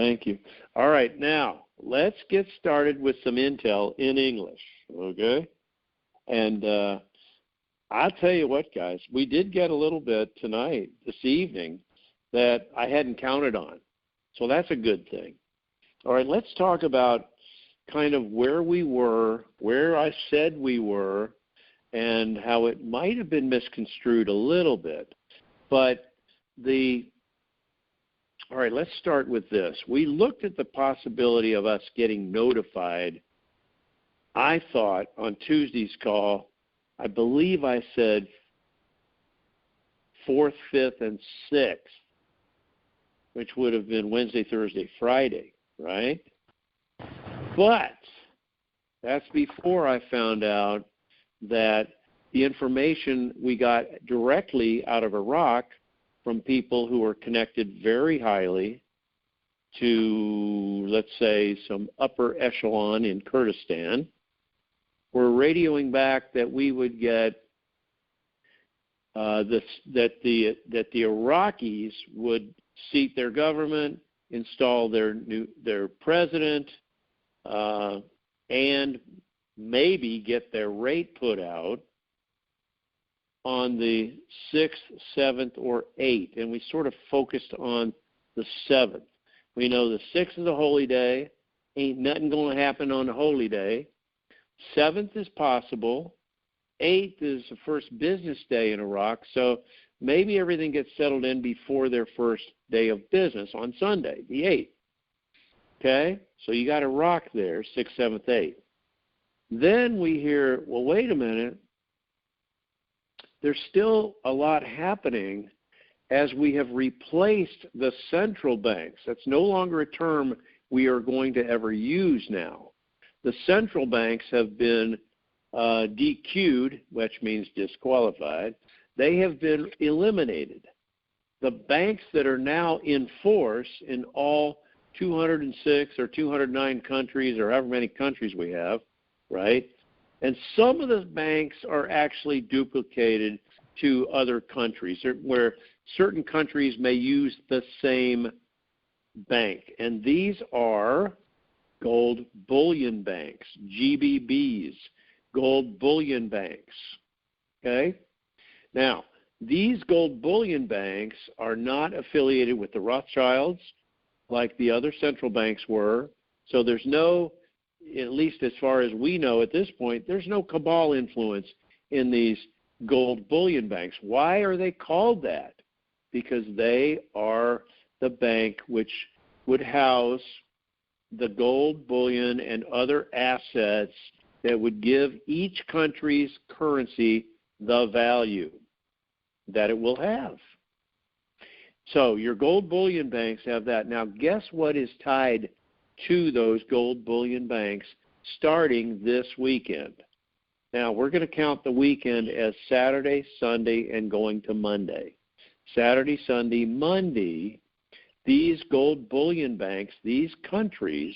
Thank you. All right, now let's get started with some intel in English, okay? And I'll tell you what, guys, we did get a little bit tonight, this evening, that I hadn't counted on. So that's a good thing. All right, let's talk about kind of where we were, where I said we were, and how it might have been misconstrued a little bit. But all right, let's start with this. We looked at the possibility of us getting notified, I thought, on Tuesday's call. I believe I said 4th, 5th, and 6th, which would have been Wednesday, Thursday, Friday, right? But that's before I found out that the information we got directly out of Iraq from people who are connected very highly to, let's say, some upper echelon in Kurdistan, were radioing back that we would get that the Iraqis would seat their government, install their president, and maybe get their rate put out on the 6th, 7th, or 8th. And we sort of focused on the 7th. We know the 6th is a holy day. Ain't nothing going to happen on the holy day. 7th is possible. 8th is the first business day in Iraq. So maybe everything gets settled in before their first day of business on Sunday, the 8th. Okay? So you got Iraq there, 6th, 7th, 8th. Then we hear, well, wait a minute. There's still a lot happening as we have replaced the central banks. That's no longer a term we are going to ever use now. The central banks have been DQ'd, which means disqualified. They have been eliminated. The banks that are now in force in all 206 or 209 countries, or however many countries we have, right? And some of the banks are actually duplicated to other countries, where certain countries may use the same bank. And these are gold bullion banks, GBBs, gold bullion banks. Okay? Now, these gold bullion banks are not affiliated with the Rothschilds like the other central banks were. So there's no, at least as far as we know at this point, there's no cabal influence in these gold bullion banks. Why are they called that? Because they are the bank which would house the gold bullion and other assets that would give each country's currency the value that it will have. So your gold bullion banks have that. Now guess what is tied to those gold bullion banks starting this weekend? Now, we're going to count the weekend as Saturday, Sunday, and going to Monday. Saturday, Sunday, Monday, these gold bullion banks, these countries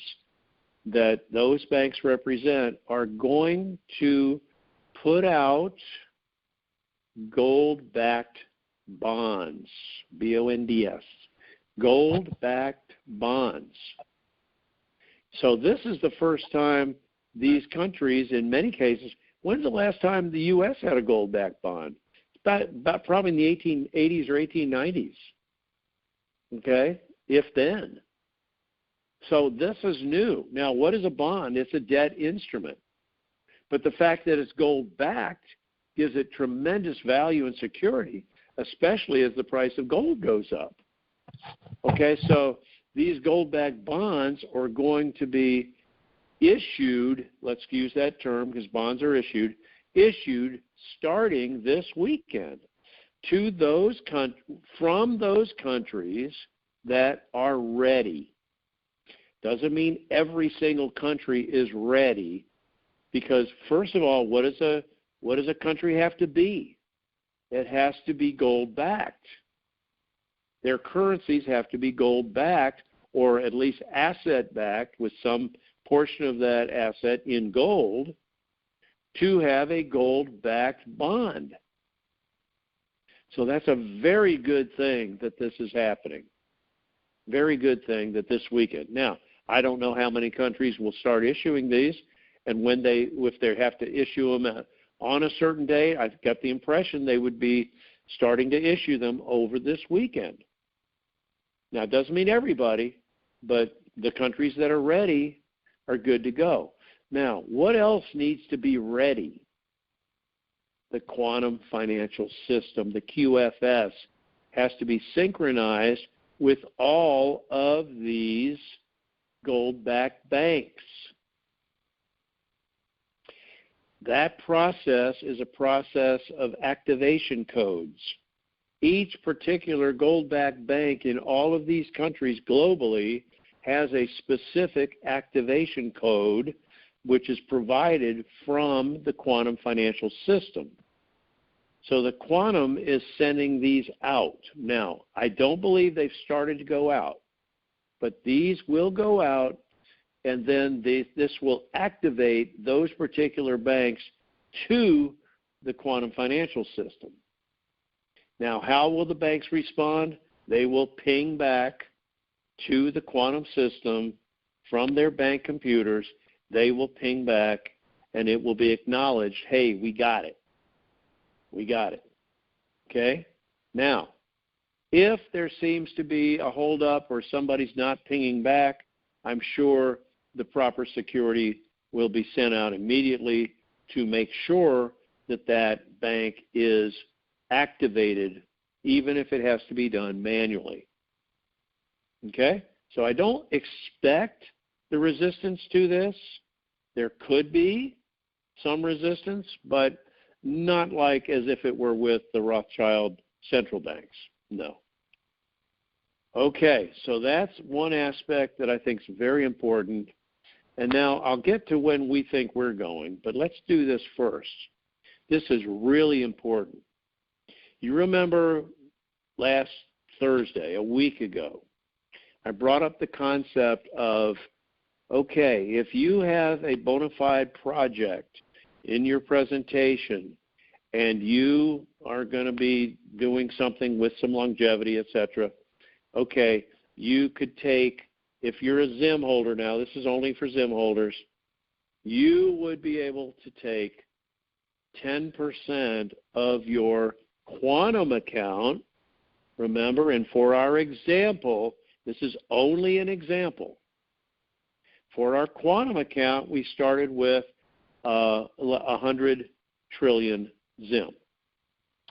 that those banks represent, are going to put out gold-backed bonds, B-O-N-D-S, gold-backed bonds. So this is the first time these countries, in many cases, when's the last time the U.S. had a gold-backed bond? About probably in the 1880s or 1890s, okay, if then. So this is new. Now, what is a bond? It's a debt instrument. But the fact that it's gold-backed gives it tremendous value and security, especially as the price of gold goes up. Okay, so these gold-backed bonds are going to be issued, let's use that term because bonds are issued starting this weekend to those from those countries that are ready. Doesn't mean every single country is ready, because first of all, what does a country have to be? It has to be gold-backed. Their currencies have to be gold-backed, or at least asset-backed with some portion of that asset in gold, to have a gold-backed bond. So that's a very good thing that this is happening. very good thing that this weekend. Now, I don't know how many countries will start issuing these, and if they have to issue them on a certain day. I've got the impression they would be starting to issue them over this weekend. Now, it doesn't mean everybody, but the countries that are ready are good to go. Now, what else needs to be ready? The quantum financial system, the QFS, has to be synchronized with all of these gold-backed banks. That process is a process of activation codes. Each particular gold-backed bank in all of these countries globally has a specific activation code which is provided from the quantum financial system. So the quantum is sending these out. Now, I don't believe they've started to go out, but these will go out, and then this will activate those particular banks to the quantum financial system. Now, how will the banks respond? They will ping back to the quantum system from their bank computers. They will ping back, and it will be acknowledged, hey, we got it. We got it. Okay? Now, if there seems to be a holdup or somebody's not pinging back, I'm sure the proper security will be sent out immediately to make sure that that bank is activated, even if it has to be done manually. Okay? So I don't expect the resistance to this. There could be some resistance, but not like as if it were with the Rothschild central banks. No. Okay, so that's one aspect that I think is very important. And now I'll get to when we think we're going, but let's do this first. This is really important. You remember last Thursday, a week ago, I brought up the concept of, okay, if you have a bona fide project in your presentation and you are going to be doing something with some longevity, etc., okay, you could take, if you're a ZIM holder now, this is only for ZIM holders, you would be able to take 10% of your quantum account, remember, and for our example, this is only an example. For our quantum account, we started with 100 trillion ZIM,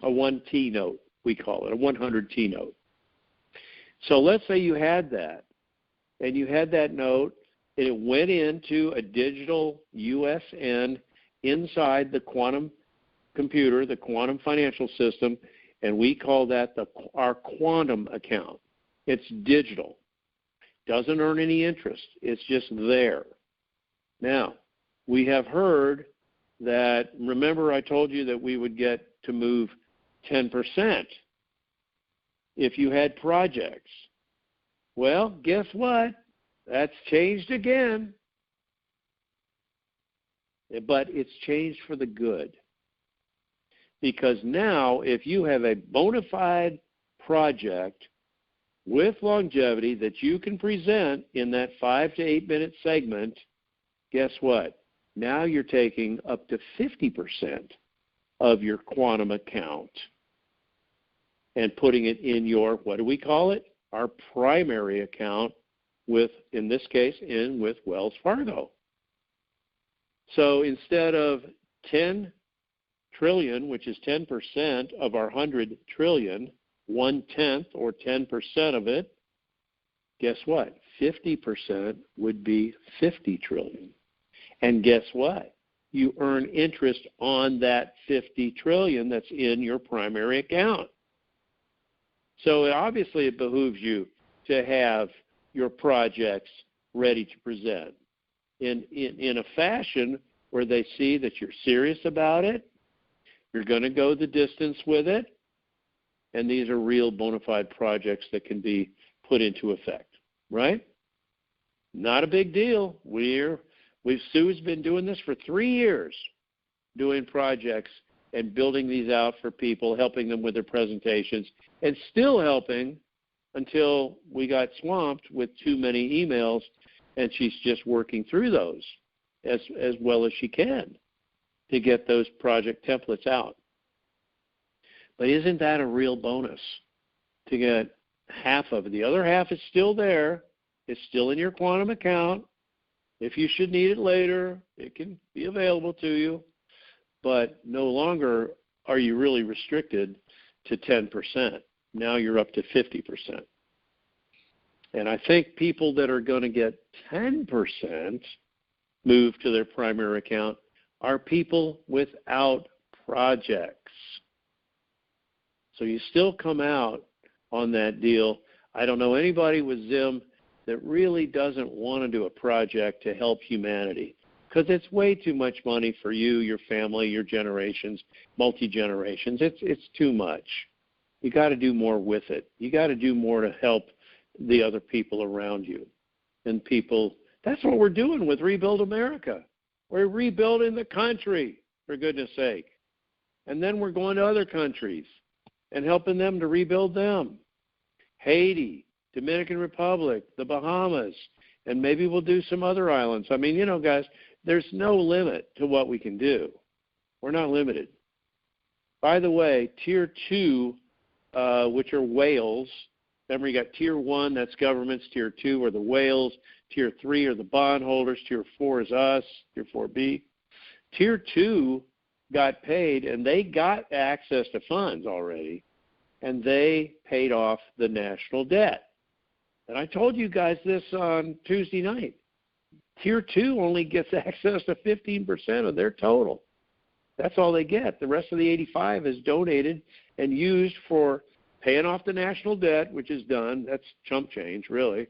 a 1T note, we call it, a 100T note. So let's say you had that, and you had that note, and it went into a digital USN inside the quantum computer, the quantum financial system, and we call that our quantum account. It's digital. Doesn't earn any interest. It's just there. Now, we have heard that, remember I told you that we would get to move 10% if you had projects. Well, guess what? That's changed again. But it's changed for the good. Because now, if you have a bona fide project with longevity that you can present in that 5 to 8 minute segment, guess what? Now you're taking up to 50% of your quantum account and putting it in your, what do we call it? Our primary account with, in this case, with Wells Fargo. So instead of 10 trillion, which is 10% of our 100 trillion, 1/10 or 10% of it, guess what? 50% would be 50 trillion. And guess what? You earn interest on that 50 trillion that's in your primary account. So obviously it behooves you to have your projects ready to present in a fashion where they see that you're serious about it, you're going to go the distance with it, and these are real bona fide projects that can be put into effect, right? Not a big deal. Sue's been doing this for 3 years, doing projects and building these out for people, helping them with their presentations, and still helping until we got swamped with too many emails, and she's just working through those as well as she can to get those project templates out. But isn't that a real bonus to get half of it? The other half is still there. It's still in your Quantum account. If you should need it later, it can be available to you. But no longer are you really restricted to 10%. Now you're up to 50%. And I think people that are going to get 10% moved to their primary account are people without projects. So you still come out on that deal. I don't know anybody with Zim that really doesn't want to do a project to help humanity, because it's way too much money for you, your family, your generations, multi-generations. It's too much. You got to do more with it. You got to do more to help the other people around you. And people, that's what we're doing with Rebuild America. We're rebuilding the country, for goodness sake. And then we're going to other countries and helping them to rebuild them. Haiti, Dominican Republic, the Bahamas, and maybe we'll do some other islands. I mean, you know, guys, there's no limit to what we can do. We're not limited. By the way, Tier 2, which are whales, remember you got Tier 1, that's governments, Tier 2 are the whales, Tier 3 are the bondholders, Tier 4 is us, Tier 4B. Tier 2 got paid, and they got access to funds already, and they paid off the national debt. And I told you guys this on Tuesday night. Tier 2 only gets access to 15% of their total. That's all they get. The rest of the 85 is donated and used for paying off the national debt, which is done. That's chump change, really.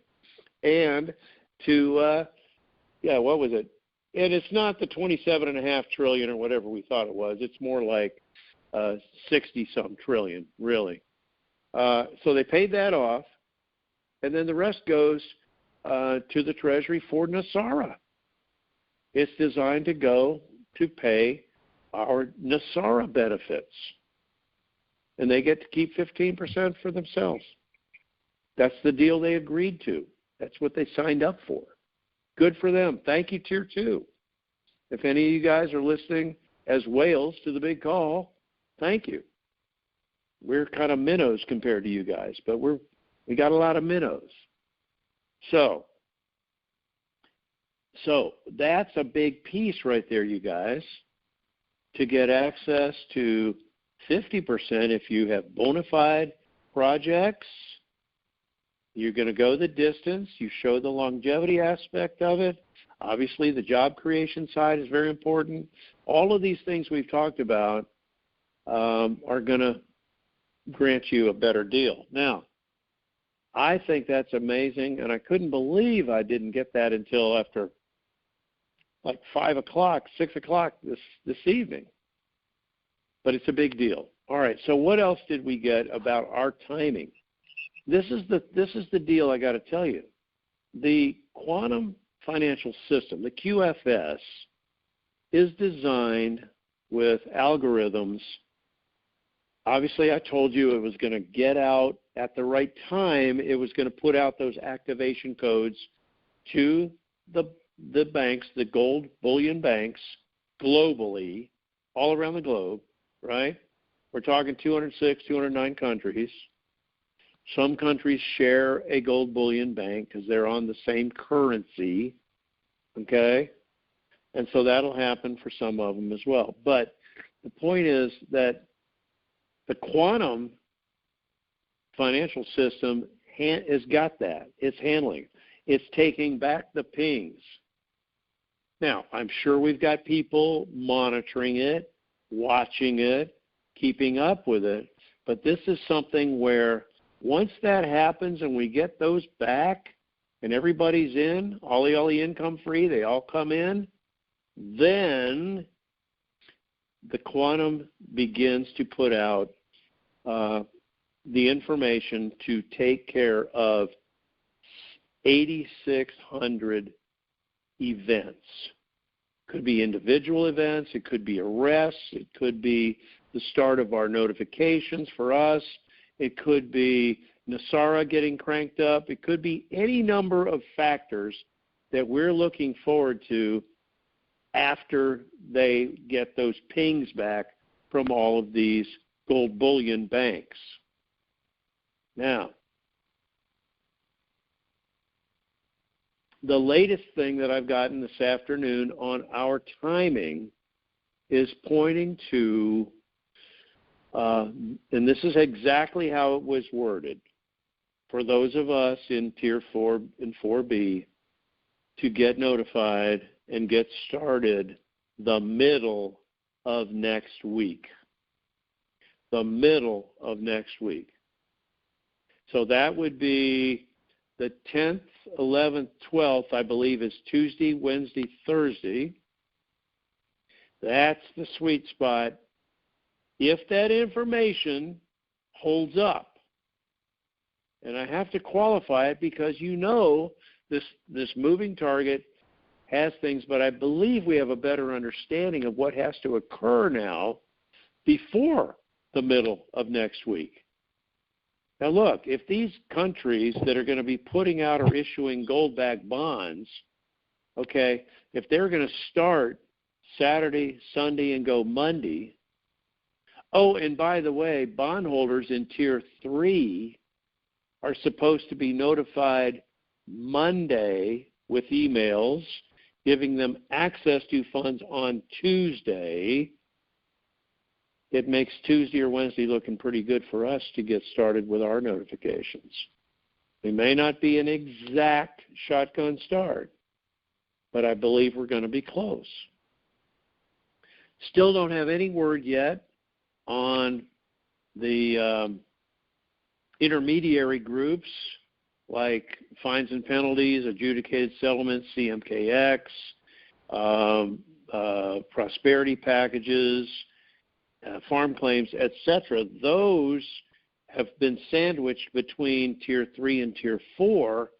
And to, what was it? And it's not the $27.5 trillion or whatever we thought it was. It's more like 60-some trillion, really. So they paid that off, and then the rest goes to the Treasury for NESARA. It's designed to go to pay our NESARA benefits, and they get to keep 15% for themselves. That's the deal they agreed to. That's what they signed up for. Good for them. Thank you, Tier 2. If any of you guys are listening as whales to the big call, thank you. We're kind of minnows compared to you guys, but we got a lot of minnows. So that's a big piece right there, you guys, to get access to 50% if you have bona fide projects. You're going to go the distance. You show the longevity aspect of it. Obviously, the job creation side is very important. All of these things we've talked about are going to grant you a better deal. Now, I think that's amazing, and I couldn't believe I didn't get that until after like 5 o'clock, 6 o'clock this evening. But it's a big deal. All right, so what else did we get about our timing? This is the deal I got to tell you. The quantum financial system, the QFS, is designed with algorithms. Obviously, I told you it was going to get out at the right time. It was going to put out those activation codes to the banks, the gold bullion banks, globally, all around the globe, right? We're talking 206, 209 countries. Some countries share a gold bullion bank because they're on the same currency, okay? And so that'll happen for some of them as well. But the point is that the quantum financial system has got that. It's handling. It's taking back the pings. Now, I'm sure we've got people monitoring it, watching it, keeping up with it, but this is something where once that happens and we get those back and everybody's in, ollie income free, they all come in, then the quantum begins to put out the information to take care of 8,600 events. Could be individual events, it could be arrests, it could be the start of our notifications for us, it could be NESARA getting cranked up. It could be any number of factors that we're looking forward to after they get those pings back from all of these gold bullion banks. Now, the latest thing that I've gotten this afternoon on our timing is pointing to, and this is exactly how it was worded, for those of us in Tier 4 and 4B to get notified and get started the middle of next week. The middle of next week. So that would be the 10th, 11th, 12th, I believe, is Tuesday, Wednesday, Thursday. That's the sweet spot. If that information holds up, and I have to qualify it because this moving target has things, but I believe we have a better understanding of what has to occur now before the middle of next week. Now look, if these countries that are going to be putting out or issuing gold-backed bonds, okay, if they're going to start Saturday, Sunday, and go Monday, oh, and by the way, bondholders in Tier 3 are supposed to be notified Monday with emails, giving them access to funds on Tuesday. It makes Tuesday or Wednesday looking pretty good for us to get started with our notifications. We may not be an exact shotgun start, but I believe we're going to be close. Still don't have any word yet on the intermediary groups like fines and penalties, adjudicated settlements, CMKX, prosperity packages, farm claims, etc. Those have been sandwiched between Tier 3 and Tier 4,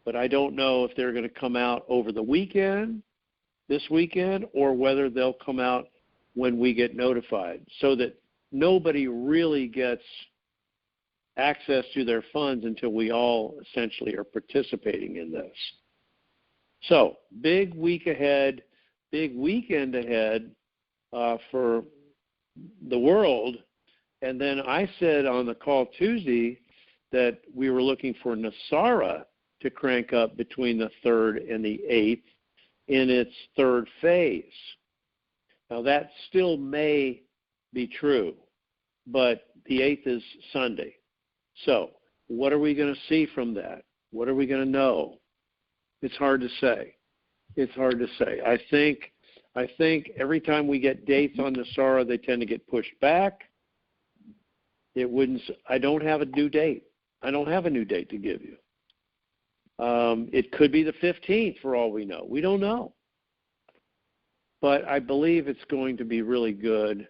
but I don't know if they're going to come out over the weekend, this weekend, or whether they'll come out when we get notified, so that nobody really gets access to their funds until we all essentially are participating in this. So, big week ahead, big weekend ahead for the world. And then I said on the call Tuesday that we were looking for NESARA to crank up between the 3rd and the 8th in its third phase. Now, that still may be true, but the 8th is Sunday. So what are we going to see from that? What are we going to know? It's hard to say. It's hard to say. I think every time we get dates on NESARA, they tend to get pushed back. I don't have a due date. I don't have a new date to give you. It could be the 15th for all we know. We don't know. But I believe it's going to be really good.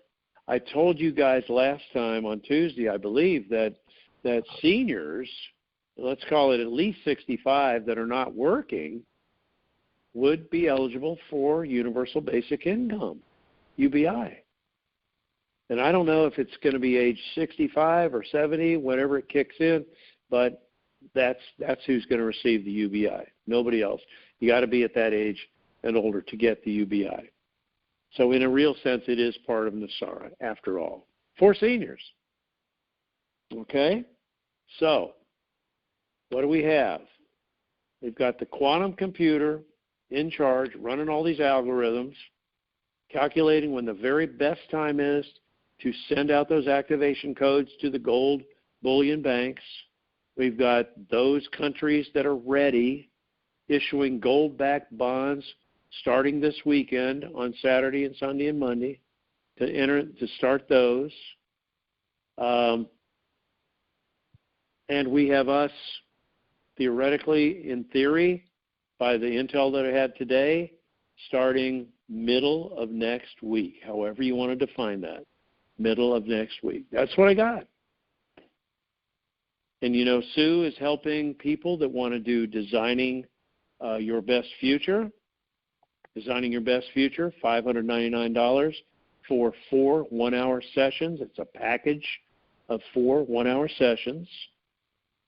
I told you guys last time on Tuesday, I believe, that seniors, let's call it at least 65, that are not working, would be eligible for Universal Basic Income, UBI. And I don't know if it's going to be age 65 or 70, whenever it kicks in, but that's who's going to receive the UBI. Nobody else. You got to be at that age and older to get the UBI. So in a real sense, it is part of NESARA, after all, for seniors. Okay? So, what do we have? We've got the quantum computer in charge, running all these algorithms, calculating when the very best time is to send out those activation codes to the gold bullion banks. We've got those countries that are ready, issuing gold-backed bonds starting this weekend on Saturday and Sunday and Monday to start those. And we have us, theoretically, in theory, by the intel that I had today, starting middle of next week, however you want to define that, middle of next week. That's what I got. And, Sue is helping people that want to do Designing Your Best Future. Designing Your Best Future, $599 for 4 one-hour sessions. It's a package of 4 one-hour sessions.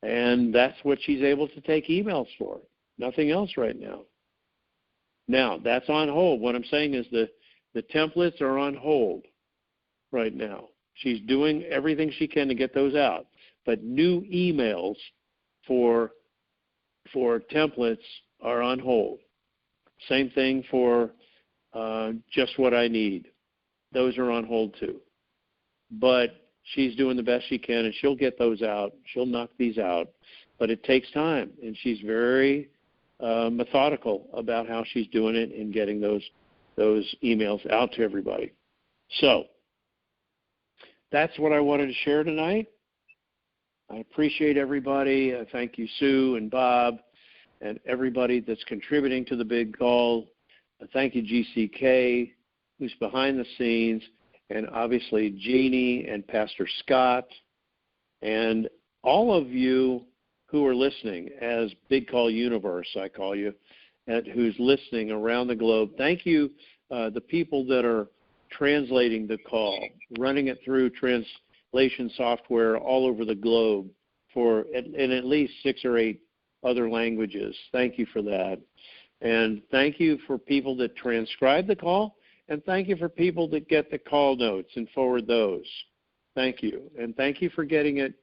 And that's what she's able to take emails for. Nothing else right now. Now, that's on hold. What I'm saying is the templates are on hold right now. She's doing everything she can to get those out. But new emails for templates are on hold. Same thing for Just What I Need. Those are on hold too. But she's doing the best she can, and she'll get those out. She'll knock these out. But it takes time, and she's very methodical about how she's doing it and getting those emails out to everybody. So that's what I wanted to share tonight. I appreciate everybody. Thank you, Sue and Bob, and everybody that's contributing to the big call. Thank you, GCK, who's behind the scenes, and obviously Jeannie and Pastor Scott, and all of you who are listening as Big Call Universe, I call you, and who's listening around the globe. Thank you, the people that are translating the call, running it through translation software all over the globe in at least 6 or 8 other languages. Thank you for that. And thank you for people that transcribe the call, and thank you for people that get the call notes and forward those. Thank you. And thank you for getting it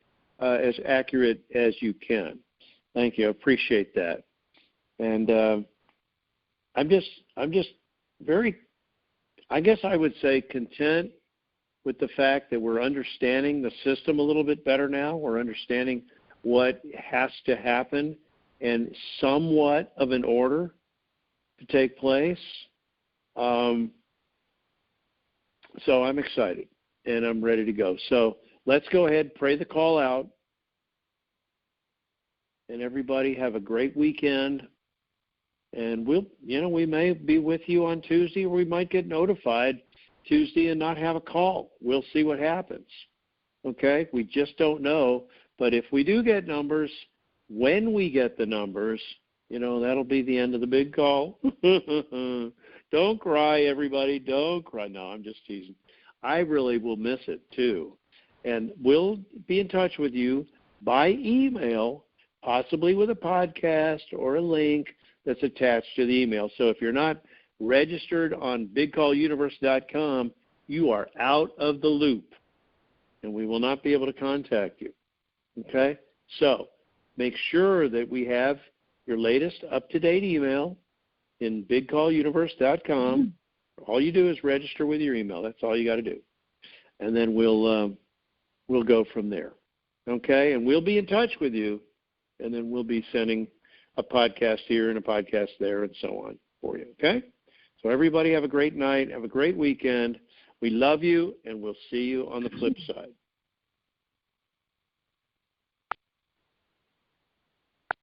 as accurate as you can. Thank you. I appreciate that. And I'm just very, I guess I would say, content with the fact that we're understanding the system a little bit better now. We're understanding what has to happen and somewhat of an order to take place. So I'm excited and I'm ready to go. So let's go ahead, pray the call out, and everybody have a great weekend. And we may be with you on Tuesday, or we might get notified Tuesday and not have a call. We'll see what happens. Okay? We just don't know. But if we do get numbers, when we get the numbers, that'll be the end of the big call. Don't cry, everybody. Don't cry. No, I'm just teasing. I really will miss it, too. And we'll be in touch with you by email, possibly with a podcast or a link that's attached to the email. So if you're not registered on BigCallUniverse.com, you are out of the loop, and we will not be able to contact you. Okay? So make sure that we have your latest up-to-date email in BigCallUniverse.com. All you do is register with your email. That's all you got to do. And then we'll go from there. Okay? And we'll be in touch with you, and then we'll be sending a podcast here and a podcast there and so on for you. Okay? So everybody have a great night. Have a great weekend. We love you, and we'll see you on the flip side.